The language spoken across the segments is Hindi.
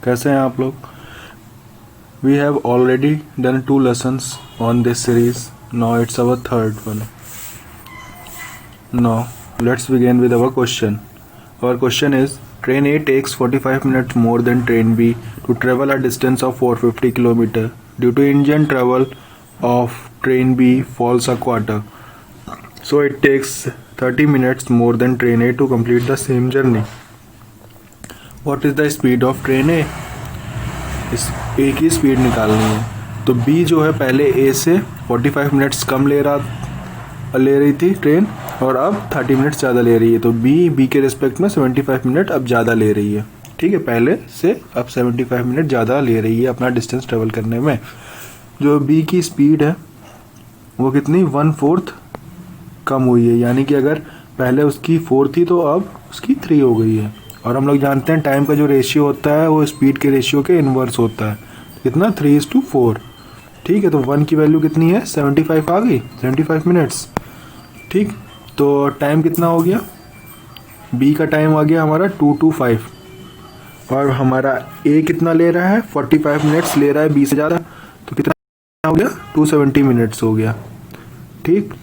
कैसे हैं आप लोग? We have already done 2 lessons on this series. Now it's our third one. Now let's begin with our question. Our question is, train A takes 45 minutes more than train B to travel a distance of 450 km. Due to engine travel of train B falls a quarter, so it takes 30 minutes more than train A to complete the same journey. What is the speed of train A? इस ए की स्पीड निकालनी है। तो बी जो है पहले ए से 45 मिनट्स कम ले रही थी ट्रेन, और अब 30 मिनट्स ज़्यादा ले रही है। तो बी के रिस्पेक्ट में 75 मिनट अब ज़्यादा ले रही है। ठीक है, पहले से अब 75 मिनट ज़्यादा ले रही है अपना डिस्टेंस ट्रेवल करने में। जो बी की स्पीड है वो कितनी 1/4 कम हुई है, यानी कि अगर पहले उसकी 4 थी तो अब उसकी 3 हो गई है। और हम लोग जानते हैं टाइम का जो रेशियो होता है वो स्पीड के रेशियो के इन्वर्स होता है। कितना 3:4। ठीक है, तो 1 की वैल्यू कितनी है 75 आ गई, 75 मिनट्स। ठीक, तो टाइम कितना हो गया, बी का टाइम आ गया हमारा 2:25, और हमारा ए कितना ले रहा है 45 मिनट्स ले रहा है बी से ज़्यादा, तो कितना हो गया 270 मिनट्स हो गया। ठीक,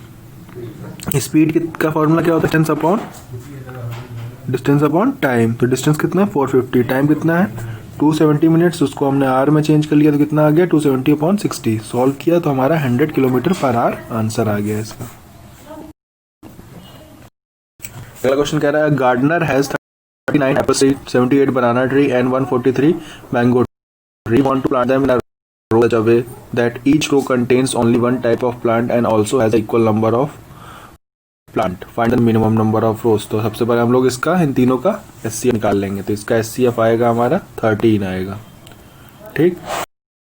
स्पीड का फॉर्मूला क्या होता है डिस्टेंस अपॉन टाइम। तो डिस्टेंस कितना है 450, टाइम कितना है 270 मिनट्स, उसको हमने आर में चेंज कर लिया तो कितना आ गया 270/60। सॉल्व किया तो हमारा 100 किलोमीटर पर आवर आंसर आ गया इसका। अगला क्वेश्चन कह रहा है, gardener has 39 apple tree, 78 banana tree and 143 mango tree, want to plant them in a row such a way that each row contains only one type of plant and also has equal number of plant, find the minimum number of rows. तो सबसे पहले हम लोग इसका इन तीनों का एचसीएफ निकाल लेंगे। तो इसका एचसीएफ आएगा हमारा 13 आएगा। ठीक,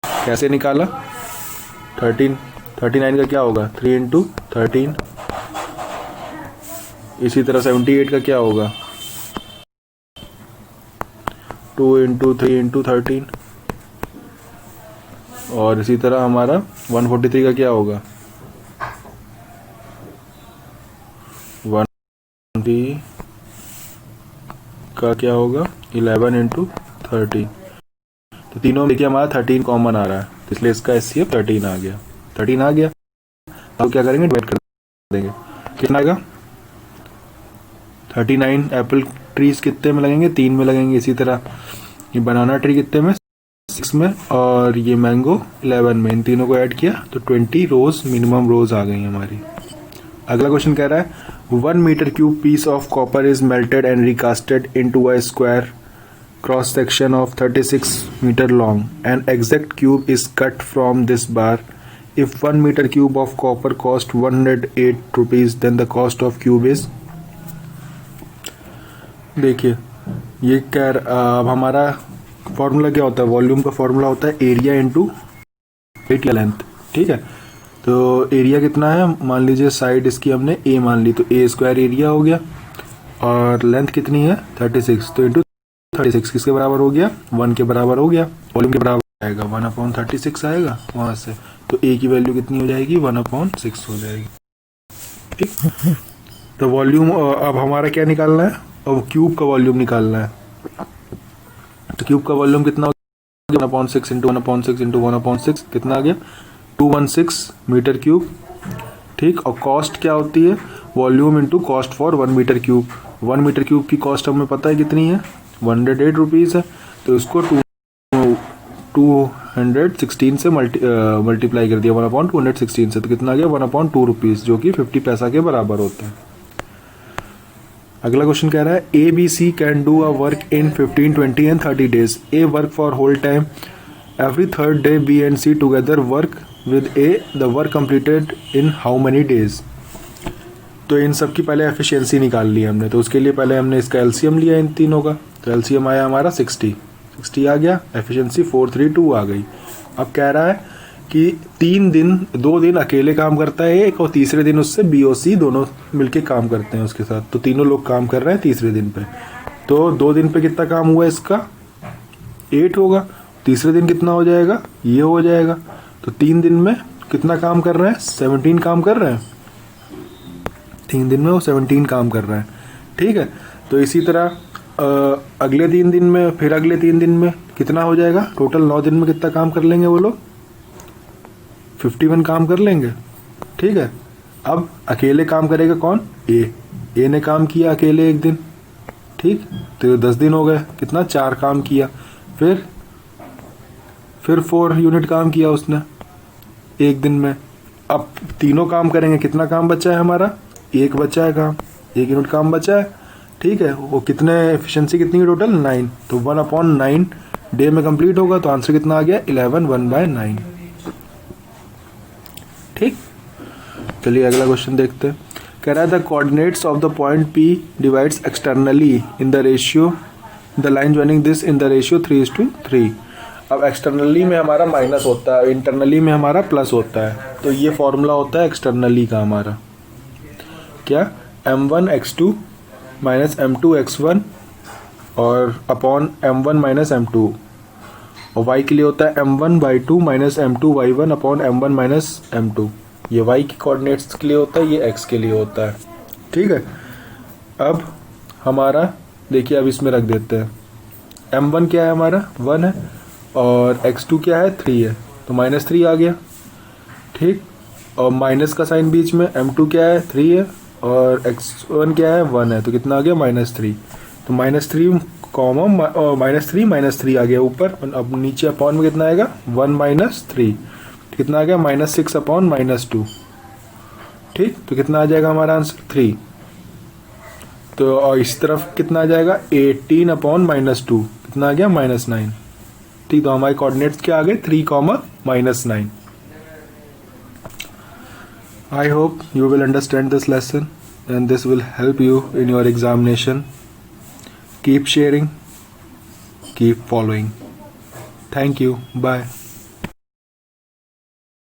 कैसे निकाला 39 का क्या होगा 3 × 13। इसी तरह 78 का क्या होगा 2 × 3 × 13, और इसी तरह हमारा 143 का क्या होगा 1 का क्या होगा 11 × 30। तो तीनों में देखिए हमारा 13 कॉमन आ रहा है, इसलिए इसका एचसीएफ 13 आ गया। 13 आ गया, अब क्या करेंगे डिवाइड कर देंगे, कितना आएगा 39 एप्पल ट्रीज कितने में लगेंगे 3 में लगेंगे। इसी तरह ये बनाना ट्री कितने में 6 में, और ये मैंगो 11 में। इन तीनों को ऐड किया तो 20 रोज मिनिमम रोज आ गई हमारी। अगला क्वेश्चन कह रहा है, 1 meter cube piece of copper is melted and recasted into a square cross section of 36 meter long. An exact cube is cut from this bar. If 1 meter cube of copper cost 108 rupees, then the cost of cube is। देखिए ये अब हमारा फॉर्मूला क्या होता है, वॉल्यूम का फॉर्मूला होता है एरिया इंटू एट या लेंथ। ठीक है, तो एरिया कितना है, मान लीजिए साइड इसकी हमने ए मान ली, तो ए स्क्वायर एरिया हो गया, और लेंथ कितनी है 36, तो इंटू 36 किसके बराबर हो गया 1 के बराबर हो गया। वॉल्यूम के बराबर आएगा 1/36 आएगा वहाँ से, तो ए की वैल्यू कितनी हो जाएगी 1/6 हो जाएगी। ठीक, तो वॉल्यूम अब हमारा क्या निकालना है, अब क्यूब का वॉल्यूम निकालना है। तो क्यूब का वॉल्यूम कितना हो गया 1/6 × 1/6 × 1/6 कितना आ गया 216 मीटर क्यूब। ठीक, और कॉस्ट क्या होती है volume into cost for 1 metre cube. 1 metre cube की कॉस्ट हमें पता है कितनी है 108 रुपीज़ है, तो इसको 216 से मल्टीप्लाई कर दिया 1/216 से, तो कितना आ गया 1/2 रुपीज़, जो कि 50 पैसा के बराबर होता है। अगला क्वेश्चन कह रहा है, A B C can do a work in 15, 20 and 30 days. A work for whole time, every third day B and C together work with A, the work completed in how many days। तो इन सब की पहले एफिशिएंसी निकाल ली हमने, तो उसके लिए पहले हमने इसका एलसीएम लिया इन तीनों का, तो एलसीएम आया हमारा 60 आ गया, एफिशिएंसी 432 आ गई। अब कह रहा है कि 2 दिन अकेले काम करता है एक, और तीसरे दिन उससे बी और सी दोनों मिलके काम करते हैं उसके साथ, तो तीनों लोग काम कर रहे हैं तीसरे दिन पे। तो 2 दिन पे कितना काम हुआ इसका 8 होगा, तीसरे दिन कितना हो जाएगा ये हो जाएगा, तो 3 दिन में कितना काम कर रहे हैं 17 काम कर रहे हैं, 3 दिन में वो 17 काम कर रहे हैं। ठीक है, तो इसी तरह अगले 3 दिन में, फिर अगले 3 दिन में कितना हो जाएगा टोटल 9 दिन में कितना काम कर लेंगे वो लोग 51 काम कर लेंगे। ठीक है, अब अकेले काम करेगा कौन ए ने काम किया अकेले एक दिन। ठीक, तो 10 दिन हो गए, कितना 4 काम किया। फिर 4 यूनिट काम किया उसने एक दिन में। अब तीनों काम करेंगे, कितना काम बचा है हमारा, 1 बचा है काम, 1 यूनिट काम बचा है। ठीक है, वो कितने एफिशिएंसी कितनी है टोटल 9, तो 1/9 डे में कंप्लीट होगा। तो आंसर कितना आ गया 11, 1/9। ठीक, चलिए अगला क्वेश्चन देखते हैं। कह रहा है the coordinates of the point P divides externally in the ratio the line joining this in the ratio 3:3। अब एक्सटर्नली में हमारा माइनस होता है, इंटरनली में हमारा प्लस होता है। तो ये फॉर्मूला होता है एक्सटर्नली का हमारा क्या, m1x2 माइनस m2x1 और अपॉन m1 माइनस m2, और y के लिए होता है m1/2 minus m2y1 upon m1 minus m2। ये y के कोऑर्डिनेट्स के लिए होता है, ये x के लिए होता है। ठीक है, अब हमारा देखिए, अब इसमें रख देते हैं। m1 क्या है हमारा 1 है, और x2 क्या है 3 है, तो -3 आ गया। ठीक, और माइनस का साइन बीच में, m2 क्या है 3 है और x1 क्या है 1 है, तो कितना आ गया -3। तो -3 कॉमा -3 आ गया ऊपर, अब नीचे अपॉन में कितना आएगा 1 - 3, कितना आ गया -6 अपॉन -2। ठीक, तो कितना आ जाएगा हमारा आंसर 3। तो और इस तरफ कितना आ जाएगा 18 अपॉन -2, कितना आ गया -9। ठीक, तो हमारे कोऑर्डिनेट्स क्या आ गए 3, -9। I hope you will understand this lesson and this will help you in your examination. Keep sharing, keep following. Thank you. Bye.